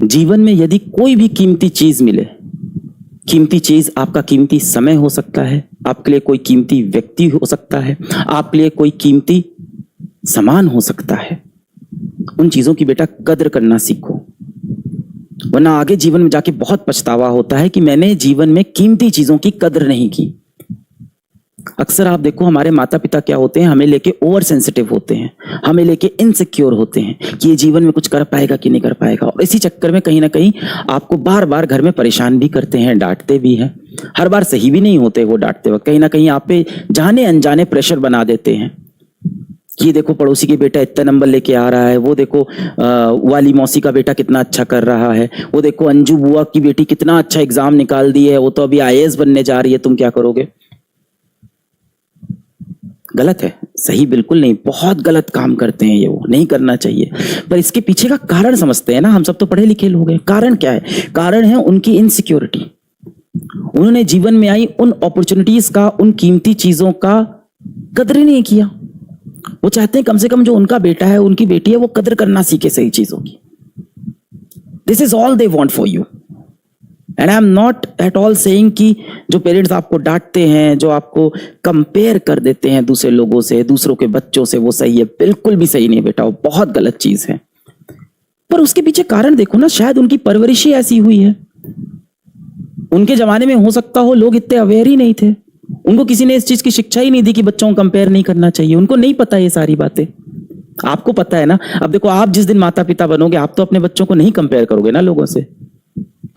जीवन में यदि कोई भी कीमती चीज मिले, कीमती चीज आपका कीमती समय हो सकता है, आपके लिए कोई कीमती व्यक्ति हो सकता है, आपके लिए कोई कीमती सामान हो सकता है, उन चीजों की बेटा कदर करना सीखो, वरना आगे जीवन में जाके बहुत पछतावा होता है कि मैंने जीवन में कीमती चीजों की कदर नहीं की। अक्सर आप देखो हमारे माता पिता क्या होते हैं, हमें लेके ओवर सेंसिटिव होते हैं, हमें लेके इनसिक्योर होते हैं कि ये जीवन में कुछ कर पाएगा कि नहीं कर पाएगा, और इसी चक्कर में कहीं ना कहीं आपको बार बार घर में परेशान भी करते हैं, डांटते भी हैं। हर बार सही भी नहीं होते वो डांटते वक्त, कहीं ना कहीं आप पे जाने अनजाने प्रेशर बना देते हैं कि देखो पड़ोसी के बेटा इतना नंबर लेके आ रहा है, वो देखो वाली मौसी का बेटा कितना अच्छा कर रहा है, वो देखो अंजू बुआ की बेटी कितना अच्छा एग्जाम निकाल दी है, वो तो अभी आईएएस बनने जा रही है, तुम क्या करोगे। गलत है, सही बिल्कुल नहीं, बहुत गलत काम करते हैं ये, वो नहीं करना चाहिए। पर इसके पीछे का कारण समझते हैं ना, हम सब तो पढ़े लिखे लोग हैं। कारण क्या है? कारण है उनकी इनसिक्योरिटी। उन्होंने जीवन में आई उन अपॉर्चुनिटीज का, उन कीमती चीजों का कदर ही नहीं किया। वो चाहते हैं कम से कम जो उनका बेटा है, उनकी बेटी है, वो कदर करना सीखे सही चीजों की। This is all they want for you. And I am not at all saying कि जो पेरेंट्स आपको डांटते हैं, जो आपको कंपेयर कर देते हैं दूसरे लोगों से, दूसरों के बच्चों से, वो सही है, बिल्कुल भी सही नहीं बेटा, वो बहुत गलत चीज है। पर उसके पीछे कारण देखो ना, शायद उनकी परवरिश ही ऐसी हुई है। उनके जमाने में हो सकता हो लोग इतने अवेयर ही नहीं थे, उनको किसी ने इस चीज की शिक्षा ही नहीं दी कि बच्चों को कंपेयर नहीं करना चाहिए, उनको नहीं पता ये सारी बातें। आपको पता है ना। अब देखो आप जिस दिन माता पिता बनोगे, आप तो अपने बच्चों को नहीं कंपेयर करोगे ना लोगों से।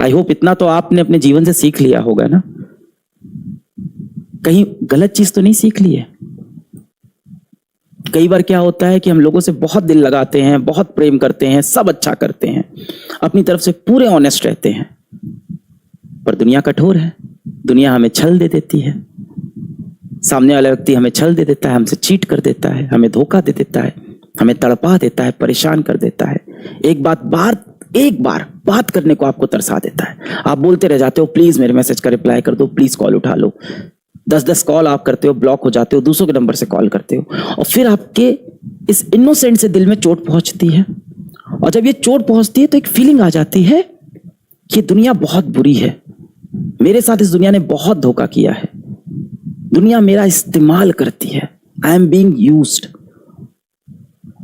आई होप इतना तो आपने अपने जीवन से सीख लिया होगा ना, कहीं गलत चीज तो नहीं सीख ली है। कई बार क्या होता है कि हम लोगों से बहुत दिल लगाते हैं, बहुत प्रेम करते हैं, सब अच्छा करते हैं, अपनी तरफ से पूरे ऑनेस्ट रहते हैं, पर दुनिया कठोर है। दुनिया हमें छल दे देती है, सामने वाला व्यक्ति हमें छल दे देता है, हमसे चीट कर देता है, हमें धोखा दे देता है, हमें तड़पा देता है, परेशान कर देता है। एक बार बात करने को आपको तरसा देता है। आप बोलते रह जाते हो, प्लीज मेरे मैसेज का रिप्लाई कर दो, प्लीज कॉल उठा लो। 10-10 कॉल आप करते हो, ब्लॉक हो जाते हो, दूसरों के नंबर से कॉल करते हो, और फिर आपके इस इनोसेंट से दिल में चोट पहुंचती है। और जब ये चोट पहुंचती है तो एक फीलिंग आ जाती है कि दुनिया बहुत बुरी है, मेरे साथ इस दुनिया ने बहुत धोखा किया है, दुनिया मेरा इस्तेमाल करती है, आई एम बीइंग यूज्ड।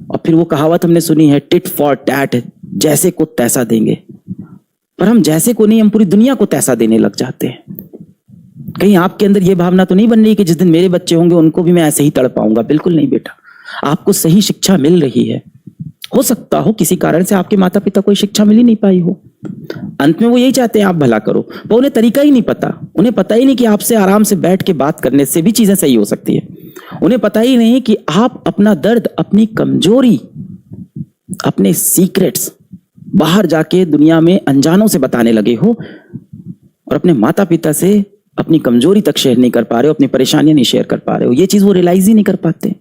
और फिर वो कहावत हमने सुनी है, टिट फॉर टैट, जैसे को तैसा देंगे। पर हम जैसे को नहीं, हम पूरी दुनिया को तैसा देने लग जाते हैं। कहीं आपके अंदर ये भावना तो नहीं बन रही कि जिस दिन मेरे बच्चे होंगे उनको भी मैं ऐसे ही तड़पाऊंगा। बिल्कुल नहीं बेटा, आपको सही शिक्षा मिल रही है। हो सकता हो किसी कारण से आपके माता पिता को शिक्षा मिल ही नहीं पाई हो, अंत में वो यही चाहते हैं आप भला करो, पर उन्हें तरीका ही नहीं पता। उन्हें पता ही नहीं कि आपसे आराम से बैठ के बात करने से भी चीजें सही हो सकती है। उन्हें पता ही नहीं कि आप अपना दर्द, अपनी कमजोरी, अपने सीक्रेट्स बाहर जाके दुनिया में अनजानों से बताने लगे हो, और अपने माता पिता से अपनी कमजोरी तक शेयर नहीं कर पा रहे हो, अपनी परेशानियां नहीं शेयर कर पा रहे हो। ये चीज वो रियलाइज ही नहीं कर पाते।